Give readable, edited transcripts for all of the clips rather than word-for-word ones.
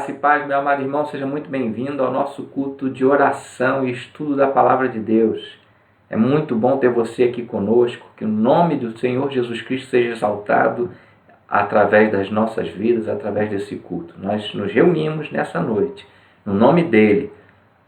Graça e paz, meu amado irmão, seja muito bem-vindo ao nosso culto de oração e estudo da Palavra de Deus. É muito bom ter você aqui conosco, que o nome do Senhor Jesus Cristo seja exaltado através das nossas vidas, através desse culto. Nós nos reunimos nessa noite, no nome dEle,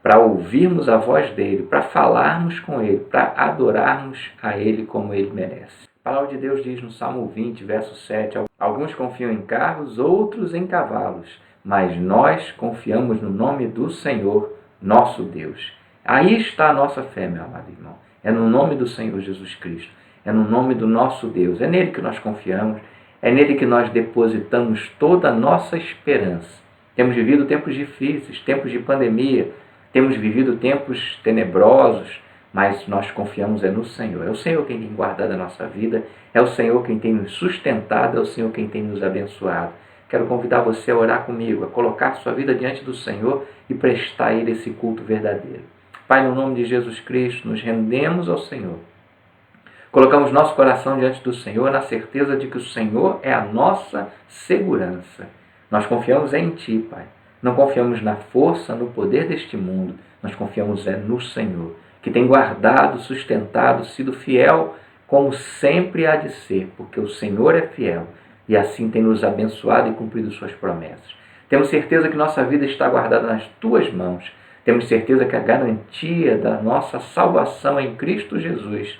para ouvirmos a voz dEle, para falarmos com Ele, para adorarmos a Ele como Ele merece. A palavra de Deus diz no Salmo 20, verso 7, alguns confiam em carros, outros em cavalos, mas nós confiamos no nome do Senhor, nosso Deus. Aí está a nossa fé, meu amado irmão. É no nome do Senhor Jesus Cristo. É no nome do nosso Deus. É nele que nós confiamos. É nele que nós depositamos toda a nossa esperança. Temos vivido tempos difíceis, tempos de pandemia. Temos vivido tempos tenebrosos, mas nós confiamos no Senhor. É o Senhor quem tem guardado a nossa vida. É o Senhor quem tem nos sustentado. É o Senhor quem tem nos abençoado. Quero convidar você a orar comigo, a colocar sua vida diante do Senhor e prestar a Ele esse culto verdadeiro. Pai, no nome de Jesus Cristo, nos rendemos ao Senhor. Colocamos nosso coração diante do Senhor na certeza de que o Senhor é a nossa segurança. Nós confiamos em Ti, Pai. Não confiamos na força, no poder deste mundo. Nós confiamos no Senhor, que tem guardado, sustentado, sido fiel como sempre há de ser, porque o Senhor é fiel. E assim tem nos abençoado e cumprido suas promessas. Temos certeza que nossa vida está guardada nas Tuas mãos. Temos certeza que a garantia da nossa salvação em Cristo Jesus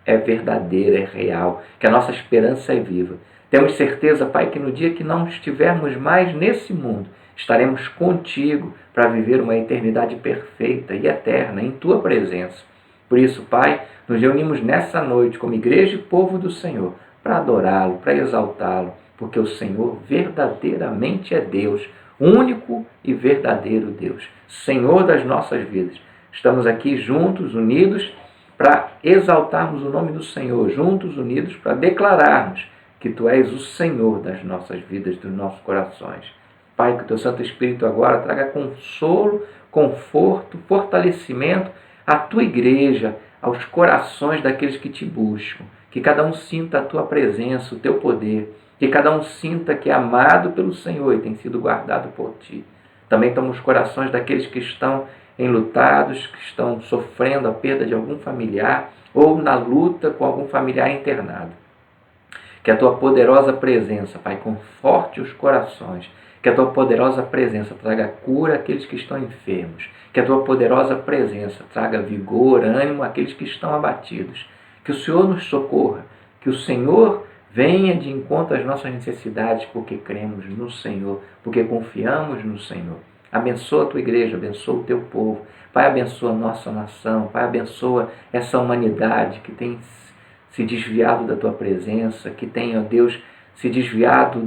é verdadeira, é real, que a nossa esperança é viva. Temos certeza, Pai, que no dia que não estivermos mais nesse mundo, estaremos contigo para viver uma eternidade perfeita e eterna em Tua presença. Por isso, Pai, nos reunimos nessa noite como igreja e povo do Senhor, para adorá-lo, para exaltá-lo, porque o Senhor verdadeiramente é Deus, único e verdadeiro Deus, Senhor das nossas vidas. Estamos aqui juntos, unidos, para exaltarmos o nome do Senhor, juntos, unidos, para declararmos que Tu és o Senhor das nossas vidas, dos nossos corações. Pai, que o Teu Santo Espírito agora traga consolo, conforto, fortalecimento à Tua igreja, aos corações daqueles que Te buscam. Que cada um sinta a Tua presença, o Teu poder. Que cada um sinta que é amado pelo Senhor e tem sido guardado por Ti. Também toma os corações daqueles que estão enlutados, que estão sofrendo a perda de algum familiar ou na luta com algum familiar internado. Que a Tua poderosa presença, Pai, conforte os corações. Que a Tua poderosa presença traga cura àqueles que estão enfermos. Que a Tua poderosa presença traga vigor, ânimo àqueles que estão abatidos. Que o Senhor nos socorra, que o Senhor venha de encontro às nossas necessidades, porque cremos no Senhor, porque confiamos no Senhor. Abençoa a Tua igreja, abençoa o Teu povo. Pai, abençoa a nossa nação. Pai, abençoa essa humanidade que tem se desviado da Tua presença, que tem, ó Deus, se desviado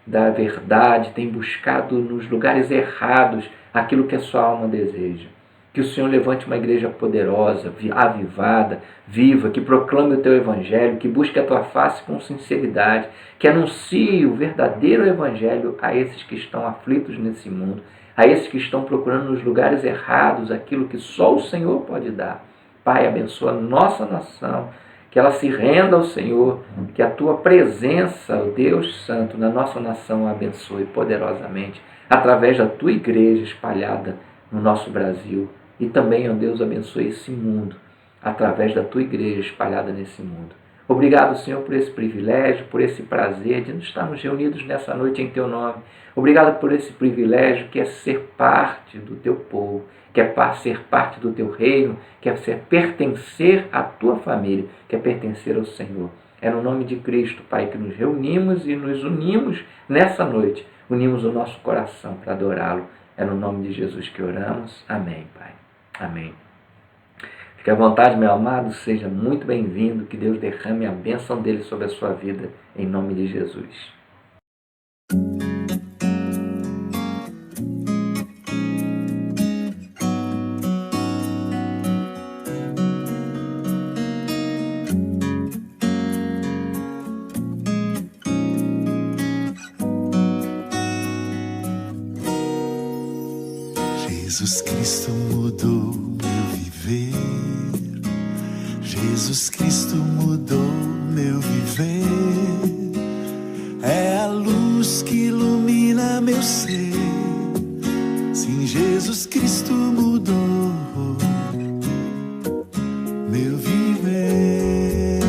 da verdade, tem buscado nos lugares errados aquilo que a sua alma deseja. Que o Senhor levante uma igreja poderosa, avivada, viva, que proclame o Teu Evangelho, que busque a Tua face com sinceridade, que anuncie o verdadeiro Evangelho a esses que estão aflitos nesse mundo, a esses que estão procurando nos lugares errados aquilo que só o Senhor pode dar. Pai, abençoa a nossa nação, que ela se renda ao Senhor, que a Tua presença, o Deus Santo, na nossa nação a abençoe poderosamente, através da Tua igreja espalhada no nosso Brasil. E também, ó Deus, abençoe esse mundo, através da Tua igreja espalhada nesse mundo. Obrigado, Senhor, por esse privilégio, por esse prazer de estarmos reunidos nessa noite em Teu nome. Obrigado por esse privilégio que é ser parte do Teu povo, que é ser parte do Teu reino, que é pertencer à Tua família, que é pertencer ao Senhor. É no nome de Cristo, Pai, que nos reunimos e nos unimos nessa noite. Unimos o nosso coração para adorá-lo. É no nome de Jesus que oramos. Amém, Pai. Amém. Fique à vontade, meu amado. Seja muito bem-vindo. Que Deus derrame a bênção dele sobre a sua vida. Em nome de Jesus. Jesus Cristo mudou meu viver. Jesus Cristo mudou meu viver. É a luz que ilumina meu ser. Jesus Cristo mudou meu viver.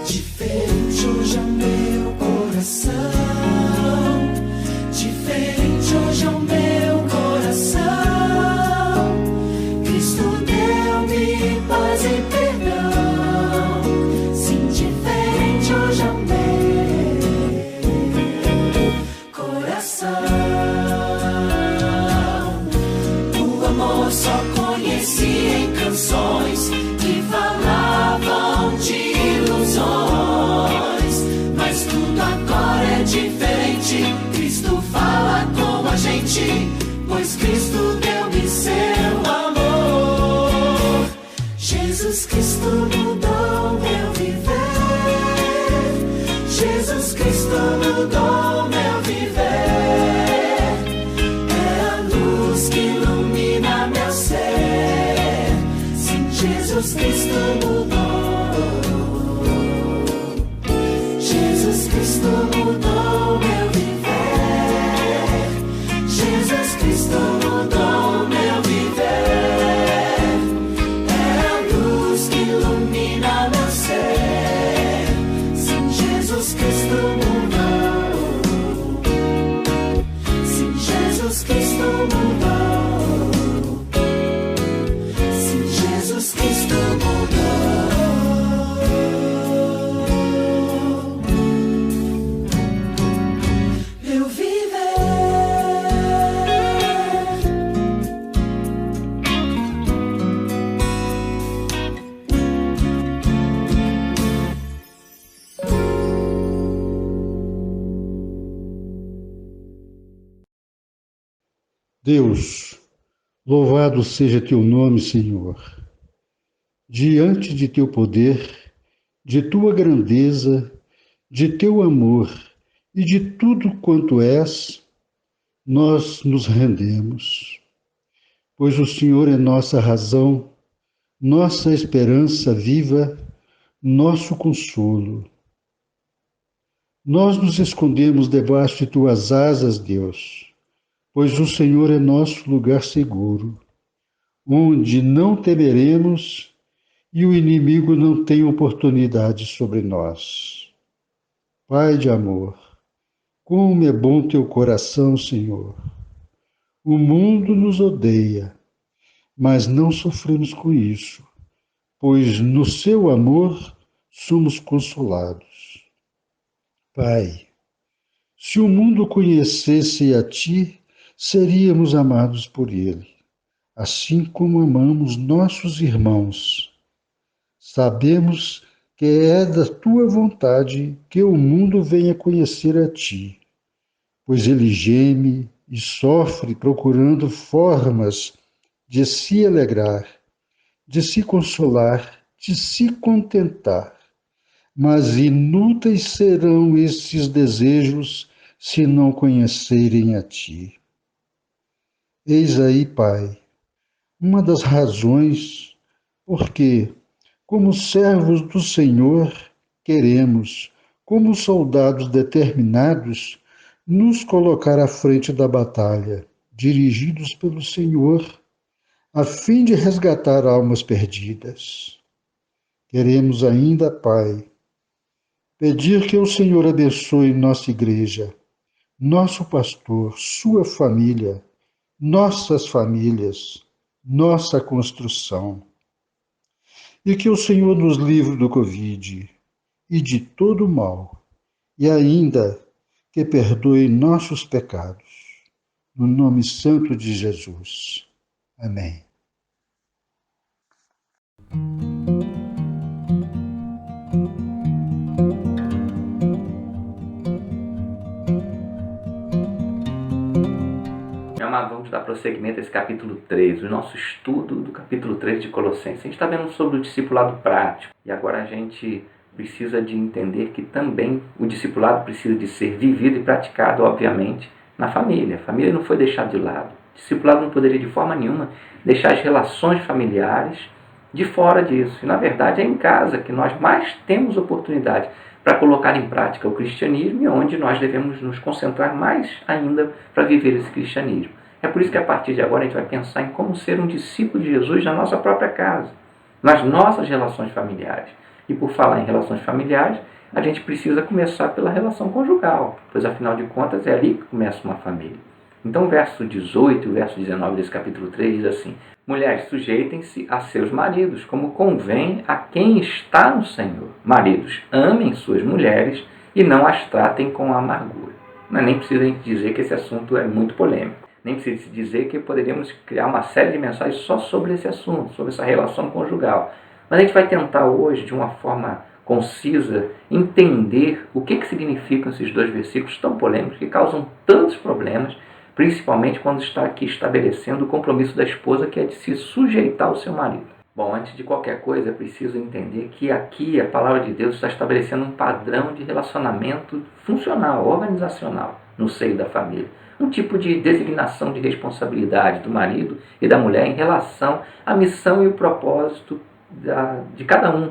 Diferente hoje é o meu coração, diferente hoje é o meu coração. Cristo deu-me paz e perdão. Sim, diferente hoje é o meu coração. O amor só conheci em canções que falavam de ilusões, mas tudo agora é diferente. Cristo fala com a gente, pois Cristo deu-me seu amor. Jesus Cristo mudou meu viver. Jesus Cristo mudou meu viver. É a luz que ilumina meu ser. Sim, Jesus Cristo mudou. Jesus Cristo mudou meu viver. Jesus Cristo mudou meu viver. É a luz que ilumina meu ser. Sim, Jesus Cristo mudou. Sim, Jesus Cristo mudou. Sim, Jesus Cristo mudou meu viver. Deus, louvado seja teu nome, Senhor. Diante de teu poder, de tua grandeza, de teu amor e de tudo quanto és, nós nos rendemos. Pois o Senhor é nossa razão, nossa esperança viva, nosso consolo. Nós nos escondemos debaixo de tuas asas, Deus, pois o Senhor é nosso lugar seguro, onde não temeremos e o inimigo não tem oportunidade sobre nós. Pai de amor, como é bom teu coração, Senhor. O mundo nos odeia, mas não sofremos com isso, pois no seu amor somos consolados. Pai, se o mundo conhecesse a ti, seríamos amados por ele, assim como amamos nossos irmãos. Sabemos que é da tua vontade que o mundo venha conhecer a ti, pois ele geme e sofre procurando formas de se alegrar, de se consolar, de se contentar. Mas inúteis serão esses desejos se não conhecerem a ti. Eis aí, Pai, uma das razões porque, como servos do Senhor, queremos, como soldados determinados, nos colocar à frente da batalha, dirigidos pelo Senhor, a fim de resgatar almas perdidas. Queremos ainda, Pai, pedir que o Senhor abençoe nossa igreja, nosso pastor, sua família, nossas famílias, nossa construção. E que o Senhor nos livre do Covid e de todo o mal, e ainda que perdoe nossos pecados. No nome santo de Jesus. Amém. Meu amado, vamos dar prosseguimento a esse capítulo 3, o nosso estudo do capítulo 3 de Colossenses. A gente está vendo sobre o discipulado prático, e agora a gente precisa de entender que também o discipulado precisa de ser vivido e praticado, obviamente, na família. A família não foi deixada de lado. O discipulado não poderia de forma nenhuma deixar as relações familiares de fora disso. E na verdade é em casa que nós mais temos oportunidade para colocar em prática o cristianismo e onde nós devemos nos concentrar mais ainda para viver esse cristianismo. É por isso que a partir de agora a gente vai pensar em como ser um discípulo de Jesus na nossa própria casa, nas nossas relações familiares. E por falar em relações familiares, a gente precisa começar pela relação conjugal, pois afinal de contas é ali que começa uma família. Então o verso 18 e o verso 19 desse capítulo 3 diz assim: mulheres, sujeitem-se a seus maridos, como convém a quem está no Senhor. Maridos, amem suas mulheres e não as tratem com amargura. Mas nem precisa a gente dizer que esse assunto é muito polêmico. Nem precisa se dizer que poderíamos criar uma série de mensagens só sobre esse assunto, sobre essa relação conjugal. Mas a gente vai tentar hoje, de uma forma concisa, entender o que significam esses dois versículos tão polêmicos que causam tantos problemas, principalmente quando está aqui estabelecendo o compromisso da esposa, que é de se sujeitar ao seu marido. Bom, antes de qualquer coisa, é preciso entender que aqui a palavra de Deus está estabelecendo um padrão de relacionamento funcional, organizacional, no seio da família. Um tipo de designação de responsabilidade do marido e da mulher em relação à missão e o propósito de cada um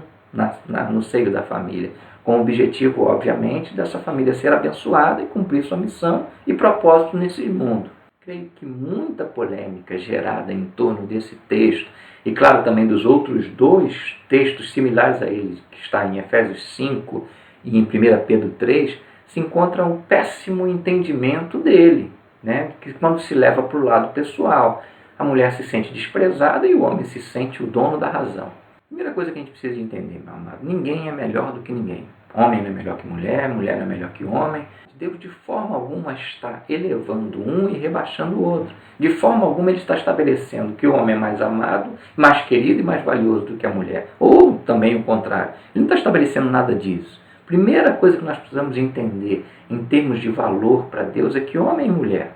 no seio da família, com o objetivo, obviamente, dessa família ser abençoada e cumprir sua missão e propósito nesse mundo. Creio que muita polêmica gerada em torno desse texto, e claro também dos outros dois textos similares a ele, que está em Efésios 5 e em 1 Pedro 3, se encontra um péssimo entendimento dele, né? Que quando se leva para o lado pessoal, a mulher se sente desprezada e o homem se sente o dono da razão. Primeira coisa que a gente precisa entender, meu amado: ninguém é melhor do que ninguém. Homem não é melhor que mulher, mulher não é melhor que homem. Deus de forma alguma está elevando um e rebaixando o outro. De forma alguma ele está estabelecendo que o homem é mais amado, mais querido e mais valioso do que a mulher. Ou também o contrário. Ele não está estabelecendo nada disso. Primeira coisa que nós precisamos entender em termos de valor para Deus é que homem e mulher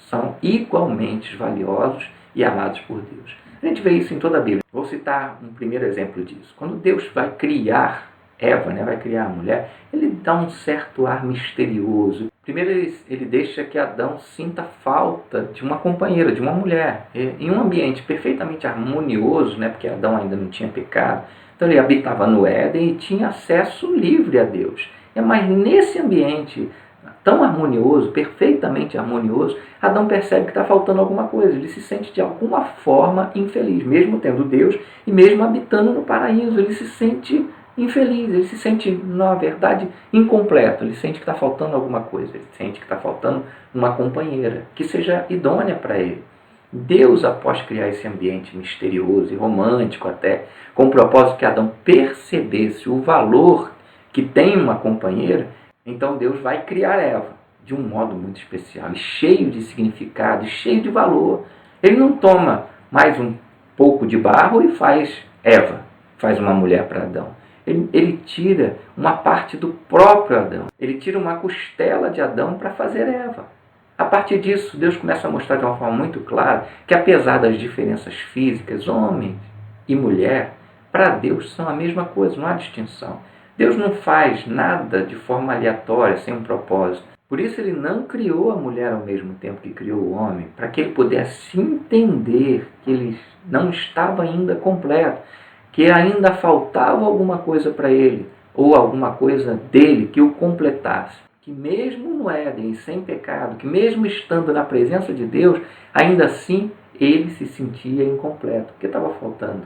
são igualmente valiosos e amados por Deus. A gente vê isso em toda a Bíblia. Vou citar um primeiro exemplo disso. Quando Deus vai criar Eva, vai criar a mulher, ele dá um certo ar misterioso. Primeiro ele deixa que Adão sinta falta de uma companheira, de uma mulher. Em um ambiente perfeitamente harmonioso, porque Adão ainda não tinha pecado, então ele habitava no Éden e tinha acesso livre a Deus. Mas nesse ambiente tão harmonioso, perfeitamente harmonioso, Adão percebe que está faltando alguma coisa. Ele se sente de alguma forma infeliz, mesmo tendo Deus e mesmo habitando no paraíso. Ele se sente infeliz, ele se sente, na verdade, incompleto. Ele sente que está faltando alguma coisa. Ele sente que está faltando uma companheira que seja idônea para ele. Deus, após criar esse ambiente misterioso e romântico até, com o propósito que Adão percebesse o valor que tem uma companheira, então Deus vai criar Eva de um modo muito especial, cheio de significado, cheio de valor. Ele não toma mais um pouco de barro e faz Eva, faz uma mulher para Adão. Ele tira uma parte do próprio Adão. Ele tira uma costela de Adão para fazer Eva. A partir disso, Deus começa a mostrar de uma forma muito clara que, apesar das diferenças físicas, homem e mulher, para Deus são a mesma coisa, não há distinção. Deus não faz nada de forma aleatória, sem um propósito. Por isso ele não criou a mulher ao mesmo tempo que criou o homem, para que ele pudesse entender que ele não estava ainda completo, que ainda faltava alguma coisa para ele, ou alguma coisa dele que o completasse. Que mesmo no Éden, sem pecado, que mesmo estando na presença de Deus, ainda assim ele se sentia incompleto, porque estava faltando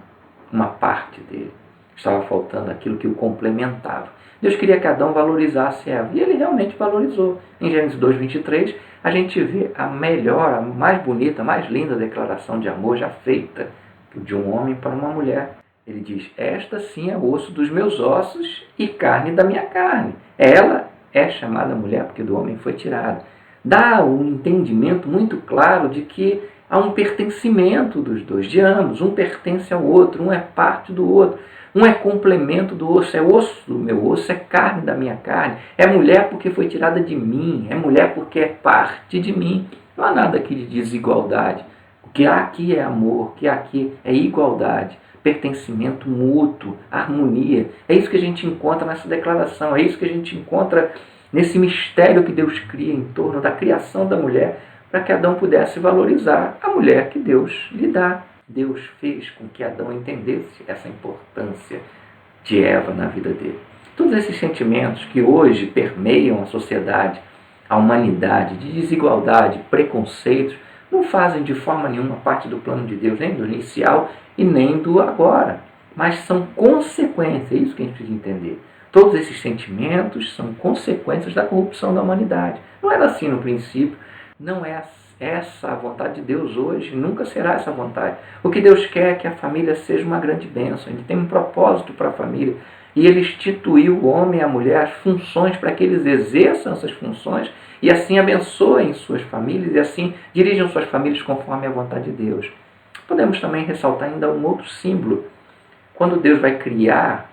uma parte dele. Estava faltando aquilo que o complementava. Deus queria que Adão valorizasse Eva, e ele realmente valorizou. Em Gênesis 2:23, a gente vê a melhor, a mais bonita, a mais linda declaração de amor já feita de um homem para uma mulher. Ele diz: esta sim é osso dos meus ossos e carne da minha carne. Ela é chamada mulher porque do homem foi tirada. Dá um entendimento muito claro de que há um pertencimento dos dois, de ambos. Um pertence ao outro, um é parte do outro. Um é complemento do osso, é osso do meu osso, é carne da minha carne. É mulher porque foi tirada de mim, é mulher porque é parte de mim. Não há nada aqui de desigualdade. O que há aqui é amor, o que há aqui é igualdade, pertencimento mútuo, harmonia. É isso que a gente encontra nessa declaração, é isso que a gente encontra nesse mistério que Deus cria em torno da criação da mulher, para que Adão pudesse valorizar a mulher que Deus lhe dá. Deus fez com que Adão entendesse essa importância de Eva na vida dele. Todos esses sentimentos que hoje permeiam a sociedade, a humanidade, de desigualdade, preconceitos, não fazem de forma nenhuma parte do plano de Deus, nem do inicial e nem do agora, mas são consequências, é isso que a gente precisa entender. Todos esses sentimentos são consequências da corrupção da humanidade. Não era assim no princípio, não é essa a vontade de Deus hoje, nunca será essa vontade. O que Deus quer é que a família seja uma grande bênção, Ele tem um propósito para a família, e Ele instituiu o homem e a mulher as funções para que eles exerçam essas funções e assim abençoem suas famílias e assim dirijam suas famílias conforme a vontade de Deus. Podemos também ressaltar ainda um outro símbolo. Quando Deus vai criar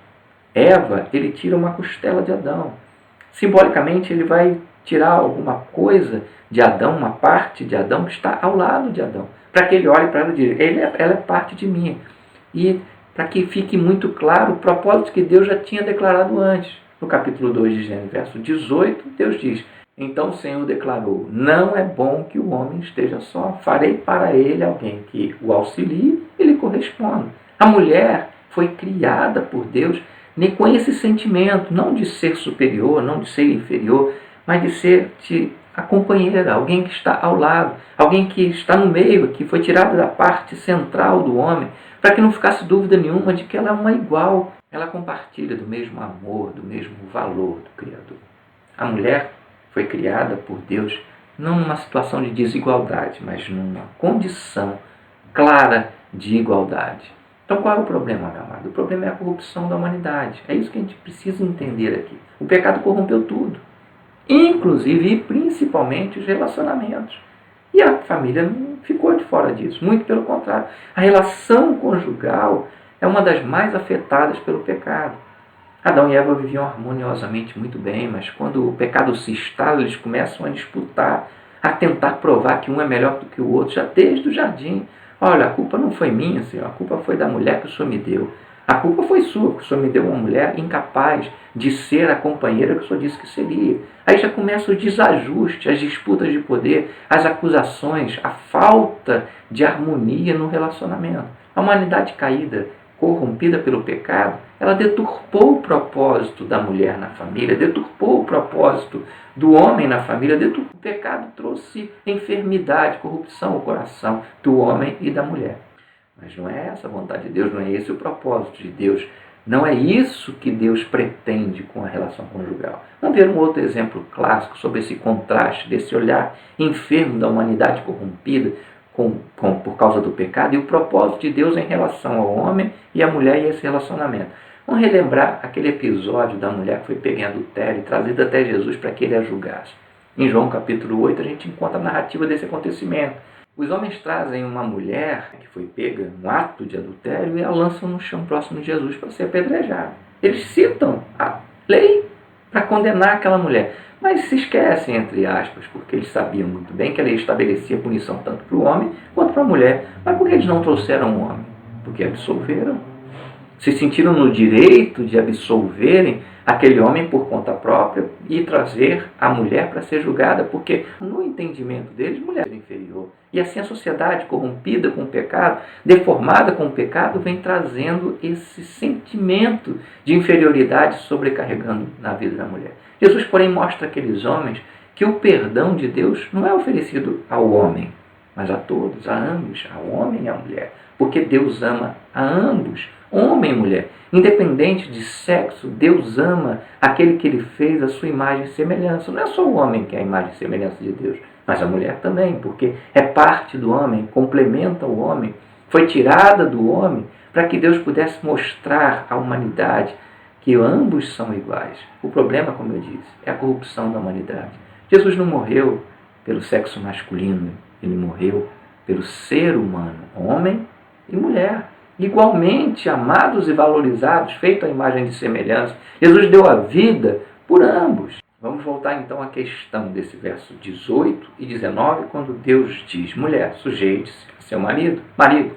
Eva, Ele tira uma costela de Adão. Simbolicamente, Ele vai tirar alguma coisa de Adão, uma parte de Adão que está ao lado de Adão, para que ele olhe para ela e diga, ela é parte de mim. E para que fique muito claro o propósito que Deus já tinha declarado antes. No capítulo 2 de Gênesis, verso 18, Deus diz, então o Senhor declarou, não é bom que o homem esteja só, farei para ele alguém que o auxilie e lhe corresponda. A mulher foi criada por Deus com esse sentimento, não de ser superior, não de ser inferior, mas de ser a companheira, alguém que está ao lado, alguém que está no meio, que foi tirada da parte central do homem, para que não ficasse dúvida nenhuma de que ela é uma igual. Ela compartilha do mesmo amor, do mesmo valor do Criador. A mulher foi criada por Deus não numa situação de desigualdade, mas numa condição clara de igualdade. Então qual é o problema, meu amado? O problema é a corrupção da humanidade. É isso que a gente precisa entender aqui. O pecado corrompeu tudo, inclusive e principalmente os relacionamentos. E a família não ficou de fora disso, muito pelo contrário. A relação conjugal é uma das mais afetadas pelo pecado. Adão e Eva viviam harmoniosamente muito bem, mas quando o pecado se instala, eles começam a disputar, a tentar provar que um é melhor do que o outro, já desde o jardim. Olha, a culpa não foi minha, Senhor, a culpa foi da mulher que o Senhor me deu. A culpa foi sua, que o Senhor me deu uma mulher incapaz de ser a companheira que o Senhor disse que seria. Aí já começa o desajuste, as disputas de poder, as acusações, a falta de harmonia no relacionamento. A humanidade caída, corrompida pelo pecado, ela deturpou o propósito da mulher na família, deturpou o propósito do homem na família, o pecado trouxe enfermidade, corrupção ao coração do homem e da mulher. Mas não é essa a vontade de Deus, não é esse o propósito de Deus, não é isso que Deus pretende com a relação conjugal. Vamos ver um outro exemplo clássico sobre esse contraste, desse olhar enfermo da humanidade corrompida por causa do pecado e o propósito de Deus em relação ao homem e à mulher e esse relacionamento. Vamos relembrar aquele episódio da mulher que foi pega em adultério e trazida até Jesus para que ele a julgasse. Em João capítulo 8 a gente encontra a narrativa desse acontecimento. Os homens trazem uma mulher que foi pega no ato de adultério e a lançam no chão próximo de Jesus para ser apedrejada. Eles citam a lei para condenar aquela mulher, mas se esquecem, entre aspas, porque eles sabiam muito bem que a lei estabelecia punição tanto para o homem quanto para a mulher. Mas por que eles não trouxeram o homem? Porque absolveram. Se sentiram no direito de absolverem aquele homem por conta própria e trazer a mulher para ser julgada, porque no entendimento deles, mulher é inferior. E assim a sociedade corrompida com o pecado, deformada com o pecado, vem trazendo esse sentimento de inferioridade sobrecarregando na vida da mulher. Jesus, porém, mostra àqueles homens que o perdão de Deus não é oferecido ao homem, mas a todos, a ambos, ao homem e à mulher, porque Deus ama a ambos, homem e mulher. Independente de sexo, Deus ama aquele que Ele fez a sua imagem e semelhança. Não é só o homem que é a imagem e semelhança de Deus, mas a mulher também, porque é parte do homem, complementa o homem, foi tirada do homem para que Deus pudesse mostrar à humanidade que ambos são iguais. O problema, como eu disse, é a corrupção da humanidade. Jesus não morreu pelo sexo masculino, Ele morreu pelo ser humano, homem e mulher, igualmente amados e valorizados, feito à imagem de semelhança. Jesus deu a vida por ambos. Vamos voltar então à questão desse verso 18 e 19, quando Deus diz, mulher, sujeite-se a seu marido. Marido,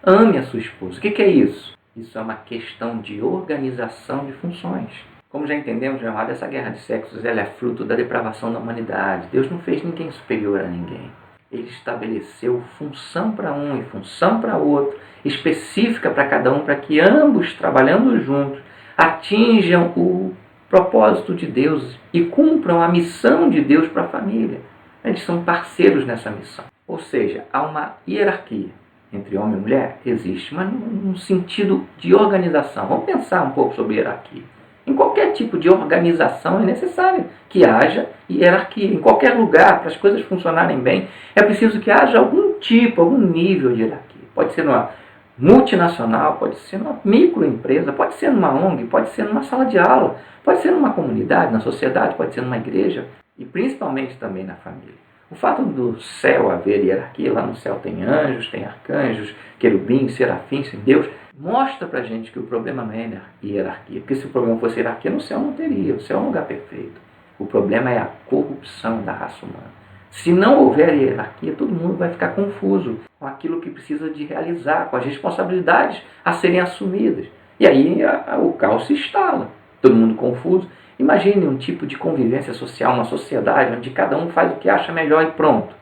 ame a sua esposa. O que é isso? Isso é uma questão de organização de funções. Como já entendemos, meu amado, essa guerra de sexos ela é fruto da depravação da humanidade. Deus não fez ninguém superior a ninguém. Ele estabeleceu função para um e função para outro, específica para cada um, para que ambos, trabalhando juntos, atinjam o propósito de Deus e cumpram a missão de Deus para a família. Eles são parceiros nessa missão. Ou seja, há uma hierarquia entre homem e mulher? Existe, mas num sentido de organização. Vamos pensar um pouco sobre hierarquia. Em qualquer tipo de organização é necessário que haja hierarquia. Em qualquer lugar, para as coisas funcionarem bem, é preciso que haja algum tipo, algum nível de hierarquia. Pode ser numa multinacional, pode ser numa microempresa, pode ser numa ONG, pode ser numa sala de aula, pode ser numa comunidade, na sociedade, pode ser numa igreja e principalmente também na família. O fato do céu haver hierarquia, lá no céu tem anjos, tem arcanjos, querubins, serafins, Deus, mostra pra gente que o problema não é hierarquia, porque se o problema fosse hierarquia, no céu não teria, o céu é um lugar perfeito. O problema é a corrupção da raça humana. Se não houver hierarquia, todo mundo vai ficar confuso com aquilo que precisa de realizar, com as responsabilidades a serem assumidas. E aí o caos se instala, todo mundo confuso. Imagine um tipo de convivência social, uma sociedade onde cada um faz o que acha melhor e pronto.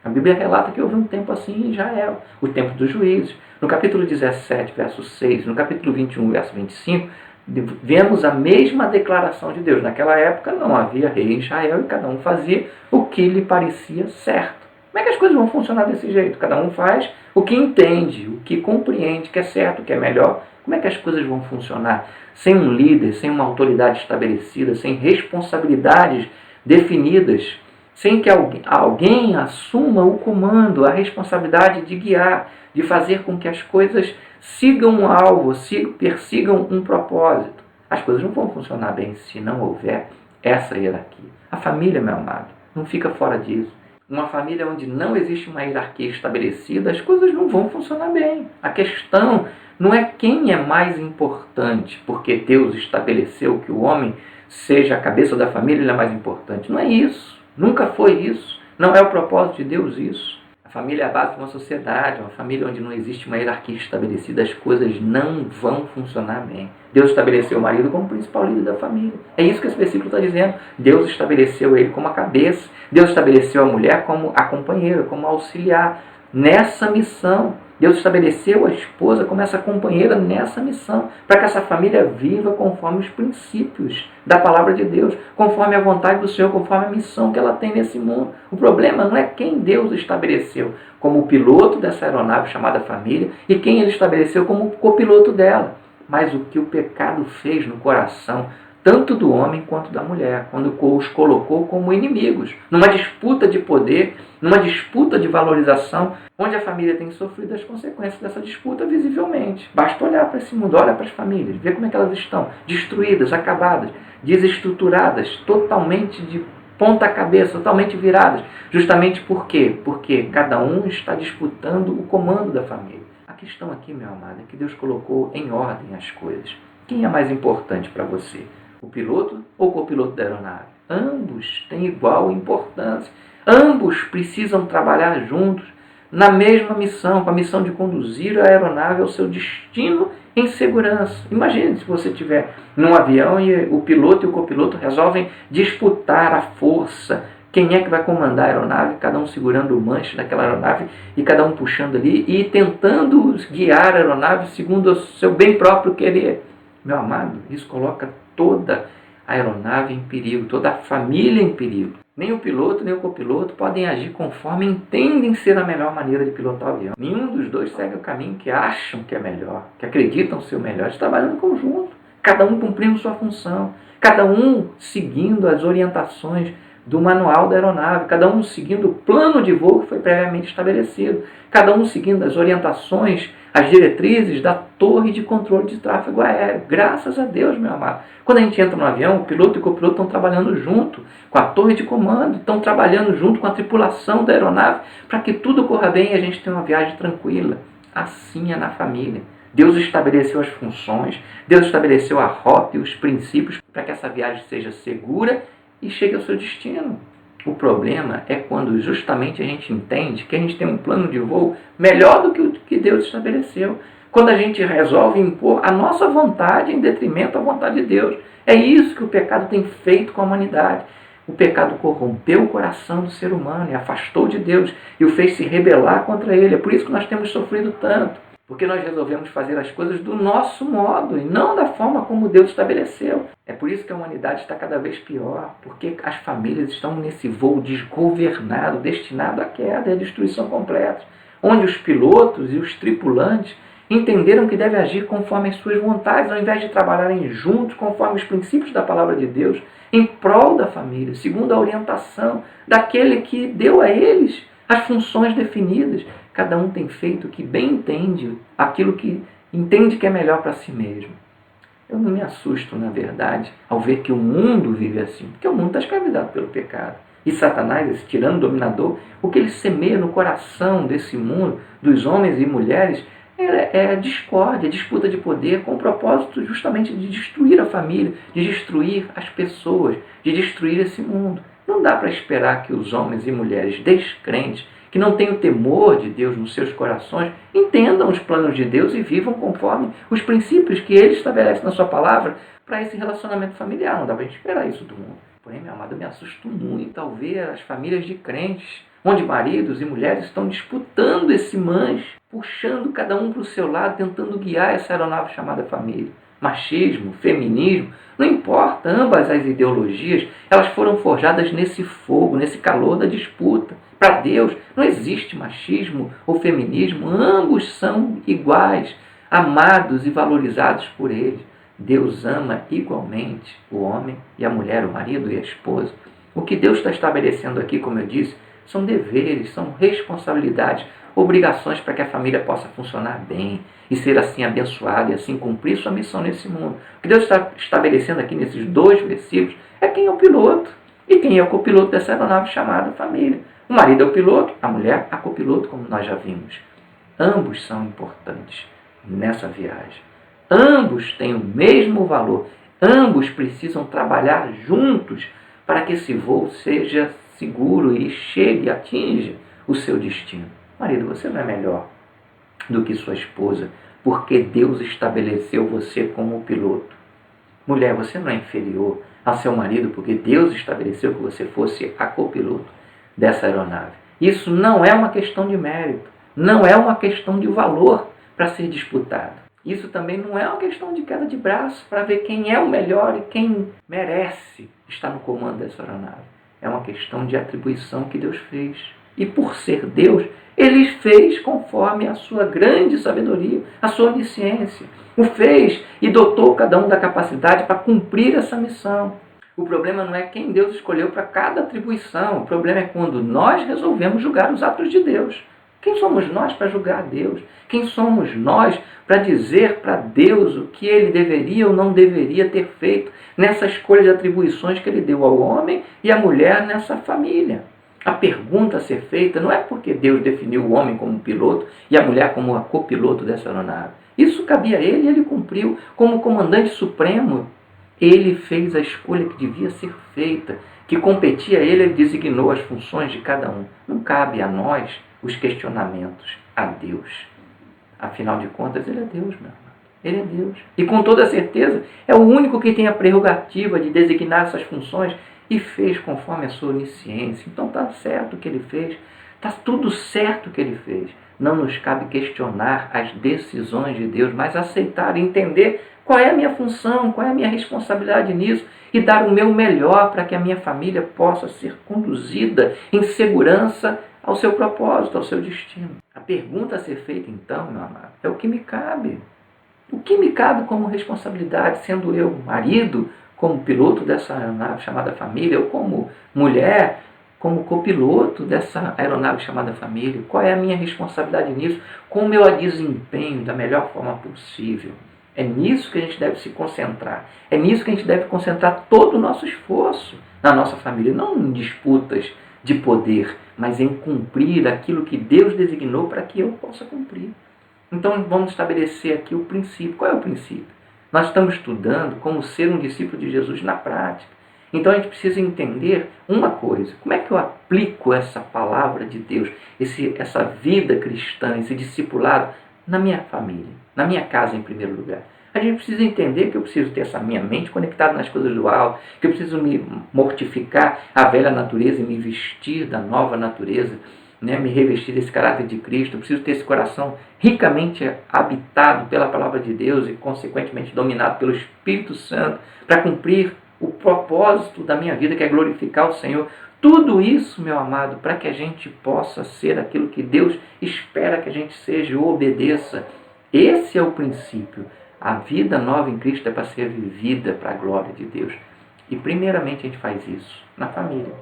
A Bíblia relata que houve um tempo assim em Israel, o tempo dos juízes. No capítulo 17, verso 6, no capítulo 21, verso 25, vemos a mesma declaração de Deus. Naquela época não havia rei em Israel e cada um fazia o que lhe parecia certo. Como é que as coisas vão funcionar desse jeito? Cada um faz o que entende, o que compreende, que é certo, que é melhor. Como é que as coisas vão funcionar? Sem um líder, sem uma autoridade estabelecida, sem responsabilidades definidas, sem que alguém assuma o comando, a responsabilidade de guiar, de fazer com que as coisas sigam um alvo, persigam um propósito. As coisas não vão funcionar bem se não houver essa hierarquia. A família, meu amado, não fica fora disso. Uma família onde não existe uma hierarquia estabelecida, as coisas não vão funcionar bem. A questão não é quem é mais importante, porque Deus estabeleceu que o homem seja a cabeça da família, ele é mais importante. Não é isso. Nunca foi isso. Não é o propósito de Deus isso. A família é a base de uma sociedade, uma família onde não existe uma hierarquia estabelecida, as coisas não vão funcionar bem. Deus estabeleceu o marido como principal líder da família. É isso que esse versículo está dizendo. Deus estabeleceu ele como a cabeça. Deus estabeleceu a mulher como a companheira, como a auxiliar nessa missão. Deus estabeleceu a esposa como essa companheira nessa missão, para que essa família viva conforme os princípios da palavra de Deus, conforme a vontade do Senhor, conforme a missão que ela tem nesse mundo. O problema não é quem Deus estabeleceu como o piloto dessa aeronave chamada família e quem ele estabeleceu como o copiloto dela, mas o que o pecado fez no coração tanto do homem quanto da mulher, quando os colocou como inimigos, numa disputa de poder, numa disputa de valorização, onde a família tem sofrido as consequências dessa disputa visivelmente. Basta olhar para esse mundo, olha para as famílias, ver como é que elas estão, destruídas, acabadas, desestruturadas, totalmente de ponta cabeça, totalmente viradas. Justamente por quê? Porque cada um está disputando o comando da família. A questão aqui, meu amado, é que Deus colocou em ordem as coisas. Quem é mais importante para você? O piloto ou o copiloto da aeronave? Ambos têm igual importância. Ambos precisam trabalhar juntos na mesma missão, com a missão de conduzir a aeronave ao seu destino em segurança. Imagine se você estiver num avião e o piloto e o copiloto resolvem disputar a força. Quem é que vai comandar a aeronave? Cada um segurando o manche daquela aeronave e cada um puxando ali e tentando guiar a aeronave segundo o seu bem próprio querer. Meu amado, isso coloca toda a aeronave em perigo, toda a família em perigo. Nem o piloto, nem o copiloto podem agir conforme entendem ser a melhor maneira de pilotar o avião. Nenhum dos dois segue o caminho que acham que é melhor, que acreditam ser o melhor. Eles trabalham em conjunto, cada um cumprindo sua função, cada um seguindo as orientações do manual da aeronave, cada um seguindo o plano de voo que foi previamente estabelecido, cada um seguindo as orientações, as diretrizes da torre de controle de tráfego aéreo. Graças a Deus, meu amado. Quando a gente entra no avião, o piloto e o copiloto estão trabalhando junto com a torre de comando, estão trabalhando junto com a tripulação da aeronave para que tudo corra bem e a gente tenha uma viagem tranquila. Assim é na família. Deus estabeleceu as funções, Deus estabeleceu a rota e os princípios para que essa viagem seja segura e chegue ao seu destino. O problema é quando justamente a gente entende que a gente tem um plano de voo melhor do que o que Deus estabeleceu. Quando a gente resolve impor a nossa vontade em detrimento da vontade de Deus. É isso que o pecado tem feito com a humanidade. O pecado corrompeu o coração do ser humano e afastou de Deus e o fez se rebelar contra ele. É por isso que nós temos sofrido tanto. Porque nós resolvemos fazer as coisas do nosso modo e não da forma como Deus estabeleceu. É por isso que a humanidade está cada vez pior, porque as famílias estão nesse voo desgovernado, destinado à queda e à destruição completa, onde os pilotos e os tripulantes entenderam que devem agir conforme as suas vontades, ao invés de trabalharem juntos conforme os princípios da palavra de Deus, em prol da família, segundo a orientação daquele que deu a eles as funções definidas. Cada um tem feito o que bem entende, aquilo que entende que é melhor para si mesmo. Eu não me assusto, na verdade, ao ver que o mundo vive assim, porque o mundo está escravizado pelo pecado. E Satanás, esse tirano dominador, o que ele semeia no coração desse mundo, dos homens e mulheres, é discórdia, disputa de poder, com o propósito justamente de destruir a família, de destruir as pessoas, de destruir esse mundo. Não dá para esperar que os homens e mulheres descrentes, que não têm o temor de Deus nos seus corações, entendam os planos de Deus e vivam conforme os princípios que Ele estabelece na sua palavra para esse relacionamento familiar. Não dá para a gente esperar isso do mundo. Porém, meu amado, eu me assusto muito ao ver as famílias de crentes, onde maridos e mulheres estão disputando esse manche, puxando cada um para o seu lado, tentando guiar essa aeronave chamada família. Machismo, feminismo, não importa, ambas as ideologias, elas foram forjadas nesse fogo, nesse calor da disputa. Para Deus não existe machismo ou feminismo, ambos são iguais, amados e valorizados por Ele. Deus ama igualmente o homem e a mulher, o marido e a esposa. O que Deus está estabelecendo aqui, como eu disse, são deveres, são responsabilidades, obrigações para que a família possa funcionar bem e ser assim abençoada e assim cumprir sua missão nesse mundo. O que Deus está estabelecendo aqui nesses 2 versículos é quem é o piloto e quem é o copiloto dessa aeronave chamada família. O marido é o piloto, a mulher a copiloto, como nós já vimos. Ambos são importantes nessa viagem. Ambos têm o mesmo valor. Ambos precisam trabalhar juntos para que esse voo seja seguro e chegue, atinja o seu destino. Marido, você não é melhor do que sua esposa, porque Deus estabeleceu você como piloto. Mulher, você não é inferior ao seu marido, porque Deus estabeleceu que você fosse a copiloto dessa aeronave. Isso não é uma questão de mérito, não é uma questão de valor para ser disputado. Isso também não é uma questão de queda de braço para ver quem é o melhor e quem merece estar no comando dessa aeronave. É uma questão de atribuição que Deus fez. E por ser Deus, Ele fez conforme a sua grande sabedoria, a sua onisciência. O fez e dotou cada um da capacidade para cumprir essa missão. O problema não é quem Deus escolheu para cada atribuição. O problema é quando nós resolvemos julgar os atos de Deus. Quem somos nós para julgar Deus? Quem somos nós para dizer para Deus o que Ele deveria ou não deveria ter feito nessa escolha de atribuições que Ele deu ao homem e à mulher nessa família? A pergunta a ser feita não é porque Deus definiu o homem como piloto e a mulher como a copiloto dessa aeronave. Isso cabia a Ele e Ele cumpriu. Como comandante supremo, Ele fez a escolha que devia ser feita, que competia a Ele designou as funções de cada um. Não cabe a nós os questionamentos a Deus. Afinal de contas, Ele é Deus, meu amado. Ele é Deus. E com toda certeza, é o único que tem a prerrogativa de designar essas funções e fez conforme a sua onisciência. Então está certo o que Ele fez. Está tudo certo o que Ele fez. Não nos cabe questionar as decisões de Deus, mas aceitar e entender qual é a minha função, qual é a minha responsabilidade nisso e dar o meu melhor para que a minha família possa ser conduzida em segurança ao seu propósito, ao seu destino. A pergunta a ser feita então, meu amado, é o que me cabe. O que me cabe como responsabilidade, sendo eu marido, como piloto dessa aeronave chamada família, ou como mulher, como copiloto dessa aeronave chamada família? Qual é a minha responsabilidade nisso? Como eu a desempenho da melhor forma possível? É nisso que a gente deve se concentrar. É nisso que a gente deve concentrar todo o nosso esforço na nossa família, não em disputas de poder, mas em cumprir aquilo que Deus designou para que eu possa cumprir. Então vamos estabelecer aqui o princípio. Qual é o princípio? Nós estamos estudando como ser um discípulo de Jesus na prática. Então a gente precisa entender uma coisa: como é que eu aplico essa palavra de Deus, essa vida cristã, esse discipulado na minha família, na minha casa em primeiro lugar. A gente precisa entender que eu preciso ter essa minha mente conectada nas coisas do alto, que eu preciso me mortificar a velha natureza e me vestir da nova natureza, me revestir desse caráter de Cristo, eu preciso ter esse coração ricamente habitado pela palavra de Deus e, consequentemente, dominado pelo Espírito Santo para cumprir o propósito da minha vida, que é glorificar o Senhor. Tudo isso, meu amado, para que a gente possa ser aquilo que Deus espera que a gente seja e obedeça. Esse é o princípio. A vida nova em Cristo é para ser vivida para a glória de Deus. E primeiramente a gente faz isso na família.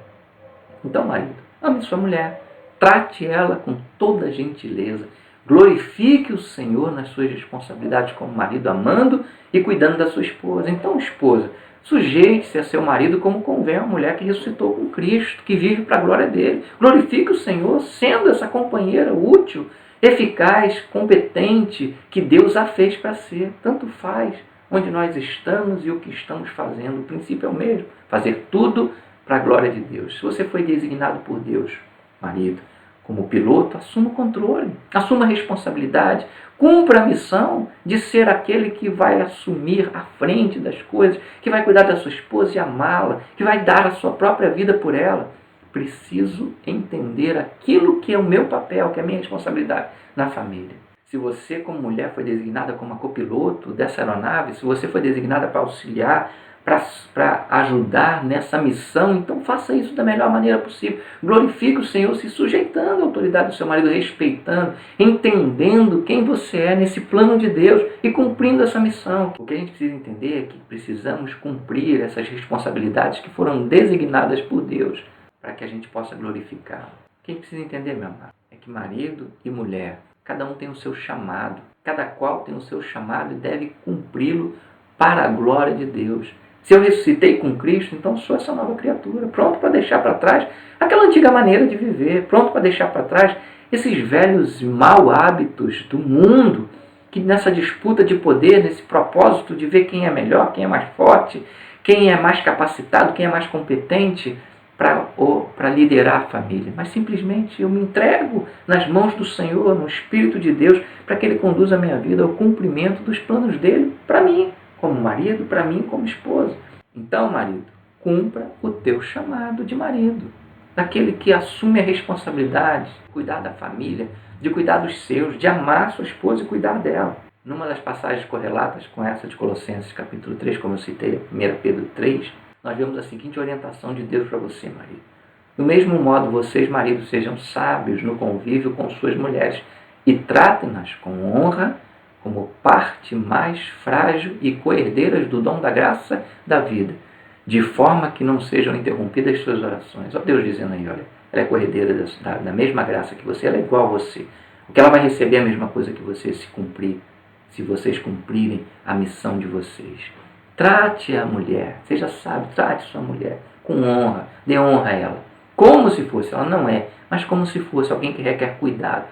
Então, marido, ame sua mulher, trate ela com toda gentileza, glorifique o Senhor nas suas responsabilidades como marido, amando e cuidando da sua esposa. Então, esposa, sujeite-se a seu marido como convém a mulher que ressuscitou com Cristo, que vive para a glória dele. Glorifique o Senhor sendo essa companheira útil, eficaz, competente, que Deus a fez para ser. Tanto faz onde nós estamos e o que estamos fazendo. O princípio é o mesmo, fazer tudo para a glória de Deus. Se você foi designado por Deus, marido, como piloto, assuma o controle, assuma a responsabilidade, cumpra a missão de ser aquele que vai assumir a frente das coisas, que vai cuidar da sua esposa e amá-la, que vai dar a sua própria vida por ela. Preciso entender aquilo que é o meu papel, que é a minha responsabilidade na família. Se você, como mulher, foi designada como copiloto dessa aeronave, se você foi designada para auxiliar, para ajudar nessa missão, então faça isso da melhor maneira possível. Glorifique o Senhor se sujeitando à autoridade do seu marido, respeitando, entendendo quem você é nesse plano de Deus e cumprindo essa missão. O que a gente precisa entender é que precisamos cumprir essas responsabilidades que foram designadas por Deus para que a gente possa glorificá-lo. O que a gente precisa entender, meu amado, é que marido e mulher, cada um tem o seu chamado, cada qual tem o seu chamado e deve cumpri-lo para a glória de Deus. Se eu ressuscitei com Cristo, então sou essa nova criatura, pronto para deixar para trás aquela antiga maneira de viver, pronto para deixar para trás esses velhos mau hábitos do mundo, que nessa disputa de poder, nesse propósito de ver quem é melhor, quem é mais forte, quem é mais capacitado, quem é mais competente para liderar a família. Mas simplesmente eu me entrego nas mãos do Senhor, no Espírito de Deus, para que Ele conduza a minha vida ao cumprimento dos planos dEle para mim, como marido, para mim como esposa. Então, marido, cumpra o teu chamado de marido, daquele que assume a responsabilidade de cuidar da família, de cuidar dos seus, de amar a sua esposa e cuidar dela. Numa das passagens correlatas com essa de Colossenses capítulo 3, como eu citei, 1 Pedro 3, nós vemos a seguinte orientação de Deus para você, marido. Do mesmo modo, vocês, maridos, sejam sábios no convívio com suas mulheres e tratem-nas com honra, como parte mais frágil e coerdeiras do dom da graça da vida, de forma que não sejam interrompidas suas orações. Ó Deus dizendo aí, olha, ela é coerdeira da mesma graça que você, ela é igual a você. O que ela vai receber é a mesma coisa que você se vocês cumprirem a missão de vocês. Trate a mulher, seja sábio, trate sua mulher com honra, dê honra a ela. Como se fosse, ela não é, mas como se fosse alguém que requer cuidado,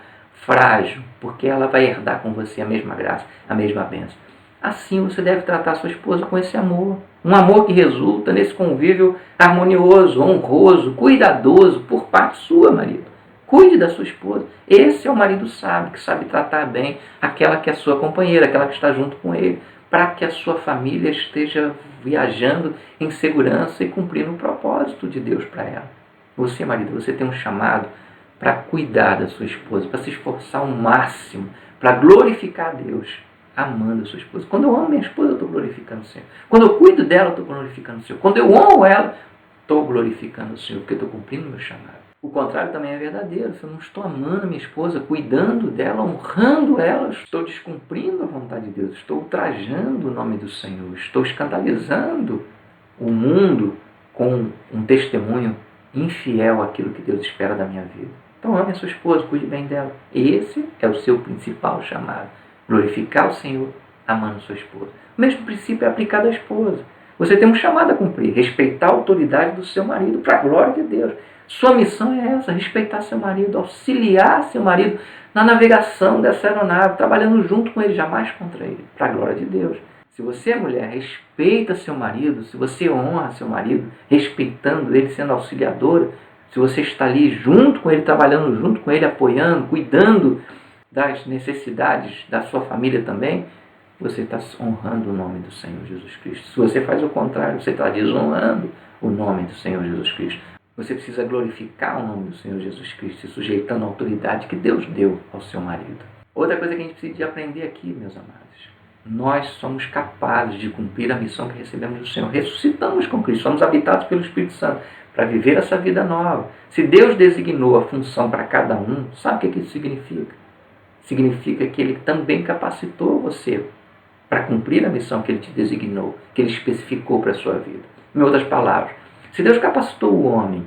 frágil, porque ela vai herdar com você a mesma graça, a mesma bênção. Assim você deve tratar sua esposa com esse amor, um amor que resulta nesse convívio harmonioso, honroso, cuidadoso por parte sua, marido. Cuide da sua esposa. Esse é o marido sábio, que sabe tratar bem aquela que é sua companheira, aquela que está junto com ele, para que a sua família esteja viajando em segurança e cumprindo o propósito de Deus para ela. Você, marido, você tem um chamado para cuidar da sua esposa, para se esforçar ao máximo, para glorificar a Deus, amando a sua esposa. Quando eu amo minha esposa, eu estou glorificando o Senhor. Quando eu cuido dela, eu estou glorificando o Senhor. Quando eu honro ela, estou glorificando o Senhor, porque eu estou cumprindo o meu chamado. O contrário também é verdadeiro. Se eu não estou amando a minha esposa, cuidando dela, honrando ela, estou descumprindo a vontade de Deus, estou ultrajando o nome do Senhor, estou escandalizando o mundo com um testemunho infiel àquilo que Deus espera da minha vida. Então ame a sua esposa, cuide bem dela. Esse é o seu principal chamado. Glorificar o Senhor amando sua esposa. O mesmo princípio é aplicado à esposa. Você tem um chamado a cumprir, respeitar a autoridade do seu marido para a glória de Deus. Sua missão é essa, respeitar seu marido, auxiliar seu marido na navegação dessa aeronave, trabalhando junto com ele, jamais contra ele, para a glória de Deus. Se você é mulher, respeita seu marido, se você honra seu marido, respeitando ele, sendo auxiliadora, se você está ali junto com ele, trabalhando junto com ele, apoiando, cuidando das necessidades da sua família também, você está honrando o nome do Senhor Jesus Cristo. Se você faz o contrário, você está desonrando o nome do Senhor Jesus Cristo. Você precisa glorificar o nome do Senhor Jesus Cristo, se sujeitando à autoridade que Deus deu ao seu marido. Outra coisa que a gente precisa aprender aqui, meus amados, nós somos capazes de cumprir a missão que recebemos do Senhor. Ressuscitamos com Cristo, somos habitados pelo Espírito Santo para viver essa vida nova. Se Deus designou a função para cada um, sabe o que isso significa? Significa que Ele também capacitou você para cumprir a missão que Ele te designou, que Ele especificou para a sua vida. Em outras palavras, se Deus capacitou o homem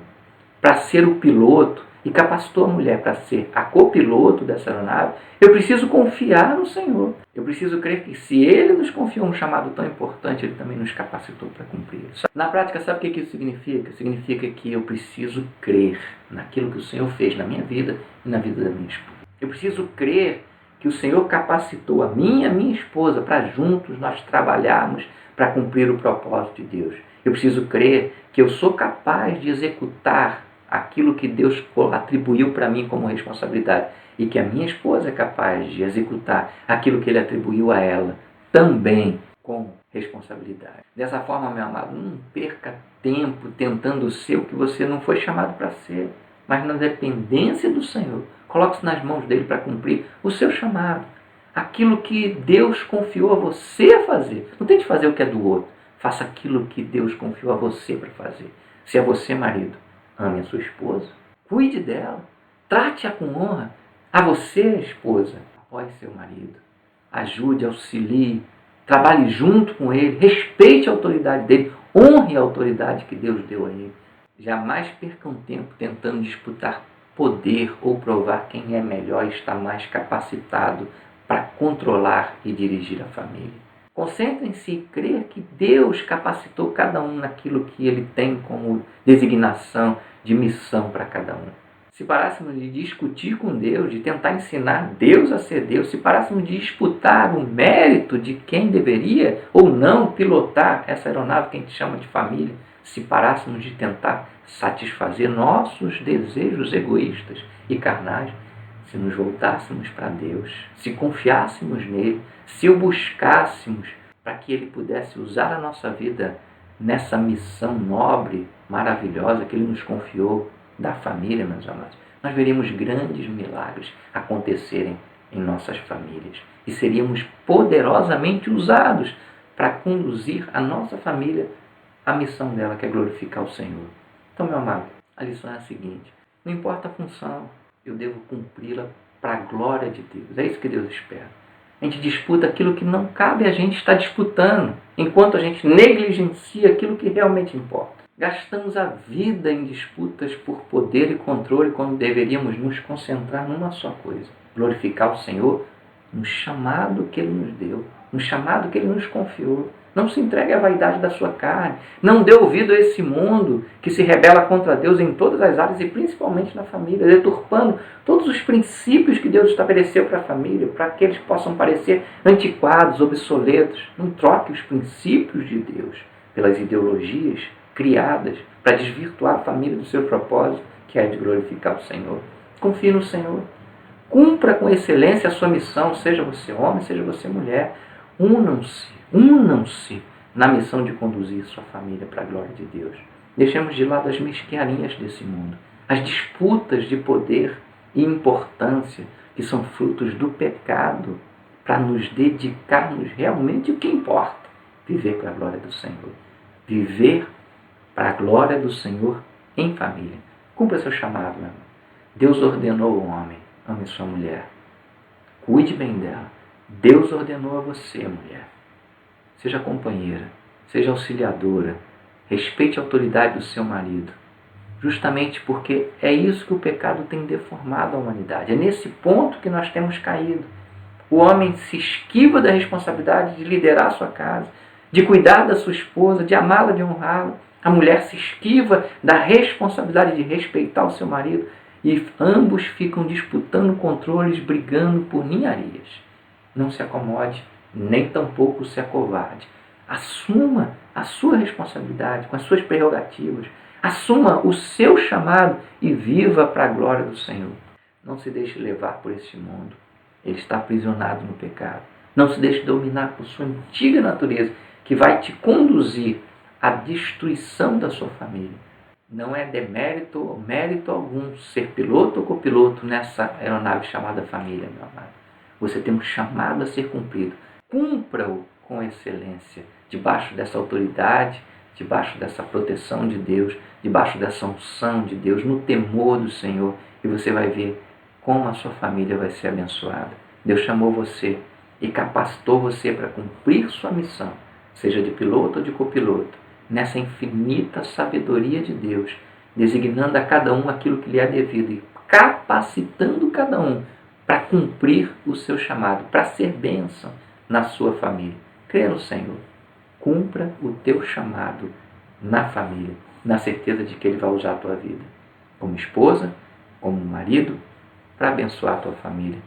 para ser o piloto e capacitou a mulher para ser a copiloto dessa aeronave, eu preciso confiar no Senhor. Eu preciso crer que se Ele nos confiou um chamado tão importante, Ele também nos capacitou para cumprir. Na prática, sabe o que isso significa? Significa que eu preciso crer naquilo que o Senhor fez na minha vida e na vida da minha esposa. Eu preciso crer que o Senhor capacitou a mim e a minha esposa para juntos nós trabalharmos para cumprir o propósito de Deus. Eu preciso crer que eu sou capaz de executar aquilo que Deus atribuiu para mim como responsabilidade e que a minha esposa é capaz de executar aquilo que Ele atribuiu a ela também com responsabilidade. Dessa forma, meu amado, não perca tempo tentando ser o que você não foi chamado para ser, mas na dependência do Senhor. Coloque-se nas mãos dele para cumprir o seu chamado. Aquilo que Deus confiou a você fazer. Não tente fazer o que é do outro. Faça aquilo que Deus confiou a você para fazer. Se é você, marido, ame a sua esposa. Cuide dela. Trate-a com honra. A você, esposa, apoie seu marido. Ajude, auxilie. Trabalhe junto com ele. Respeite a autoridade dele. Honre a autoridade que Deus deu a ele. Jamais percam tempo tentando disputar poder ou provar quem é melhor e está mais capacitado para controlar e dirigir a família. Concentrem-se em crer que Deus capacitou cada um naquilo que Ele tem como designação de missão para cada um. Se parássemos de discutir com Deus, de tentar ensinar Deus a ser Deus, se parássemos de disputar o mérito de quem deveria ou não pilotar essa aeronave que a gente chama de família, se parássemos de tentar satisfazer nossos desejos egoístas e carnais, se nos voltássemos para Deus, se confiássemos nele, se o buscássemos para que Ele pudesse usar a nossa vida nessa missão nobre, maravilhosa que Ele nos confiou da família, meus amados, nós veríamos grandes milagres acontecerem em nossas famílias e seríamos poderosamente usados para conduzir a nossa família à missão dela, que é glorificar o Senhor. Então, meu amado, a lição é a seguinte: não importa a função, eu devo cumpri-la para a glória de Deus. É isso que Deus espera. A gente disputa aquilo que não cabe a gente estar disputando, enquanto a gente negligencia aquilo que realmente importa. Gastamos a vida em disputas por poder e controle quando deveríamos nos concentrar numa só coisa: glorificar o Senhor no chamado que Ele nos deu, no chamado que Ele nos confiou. Não se entregue à vaidade da sua carne. Não dê ouvido a esse mundo que se rebela contra Deus em todas as áreas e principalmente na família, deturpando todos os princípios que Deus estabeleceu para a família, para que eles possam parecer antiquados, obsoletos. Não troque os princípios de Deus pelas ideologias criadas para desvirtuar a família do seu propósito, que é de glorificar o Senhor. Confie no Senhor. Cumpra com excelência a sua missão, seja você homem, seja você mulher. Unam-se na missão de conduzir sua família para a glória de Deus. Deixemos de lado as mesquinharias desse mundo, as disputas de poder e importância que são frutos do pecado, para nos dedicarmos realmente ao que importa: viver para a glória do Senhor. Viver para a glória do Senhor em família. Cumpra seu chamado, meu irmão. Deus ordenou o homem: ame sua mulher. Cuide bem dela. Deus ordenou a você, mulher. Seja companheira, seja auxiliadora, respeite a autoridade do seu marido, justamente porque é isso que o pecado tem deformado a humanidade. É nesse ponto que nós temos caído. O homem se esquiva da responsabilidade de liderar a sua casa, de cuidar da sua esposa, de amá-la, de honrá-la. A mulher se esquiva da responsabilidade de respeitar o seu marido e ambos ficam disputando controles, brigando por ninharias. Não se acomode, nem tampouco se acovarde. Assuma a sua responsabilidade com as suas prerrogativas. Assuma o seu chamado e viva para a glória do Senhor. Não se deixe levar por esse mundo. Ele está aprisionado no pecado. Não se deixe dominar por sua antiga natureza, que vai te conduzir à destruição da sua família. Não é demérito ou mérito algum ser piloto ou copiloto nessa aeronave chamada família, meu amado. Você tem um chamado a ser cumprido. Cumpra-o com excelência, debaixo dessa autoridade, debaixo dessa proteção de Deus, debaixo dessa unção de Deus, no temor do Senhor, e você vai ver como a sua família vai ser abençoada. Deus chamou você e capacitou você para cumprir sua missão, seja de piloto ou de copiloto, nessa infinita sabedoria de Deus, designando a cada um aquilo que lhe é devido e capacitando cada um para cumprir o seu chamado, para ser bênção na sua família. Crê no Senhor. Cumpra o teu chamado na família, na certeza de que Ele vai usar a tua vida, como esposa, como marido, para abençoar a tua família,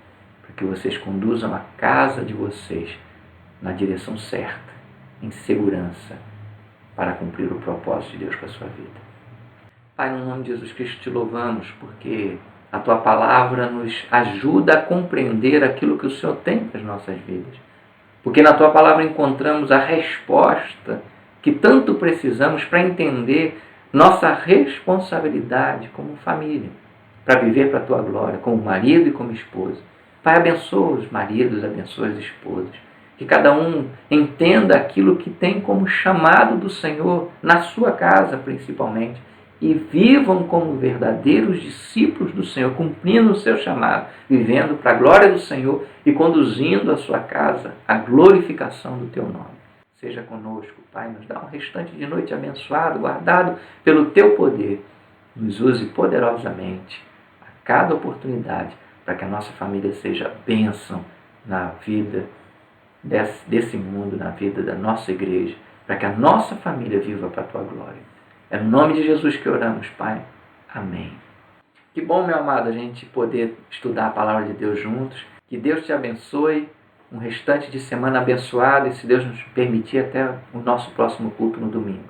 para que vocês conduzam a casa de vocês na direção certa, em segurança, para cumprir o propósito de Deus para a sua vida. Pai, no nome de Jesus Cristo, te louvamos, porque a tua palavra nos ajuda a compreender aquilo que o Senhor tem para as nossas vidas. Porque na tua palavra encontramos a resposta que tanto precisamos para entender nossa responsabilidade como família, para viver para a tua glória, como marido e como esposa. Pai, abençoa os maridos, abençoa as esposas. Que cada um entenda aquilo que tem como chamado do Senhor, na sua casa principalmente, e vivam como verdadeiros discípulos do Senhor, cumprindo o seu chamado, vivendo para a glória do Senhor e conduzindo a sua casa à glorificação do teu nome. Seja conosco, Pai, nos dá um restante de noite abençoado, guardado pelo teu poder. Nos use poderosamente a cada oportunidade para que a nossa família seja bênção na vida desse mundo, na vida da nossa igreja, para que a nossa família viva para a tua glória. É no nome de Jesus que oramos, Pai. Amém. Que bom, meu amado, a gente poder estudar a palavra de Deus juntos. Que Deus te abençoe. Um restante de semana abençoado e, se Deus nos permitir, até o nosso próximo culto no domingo.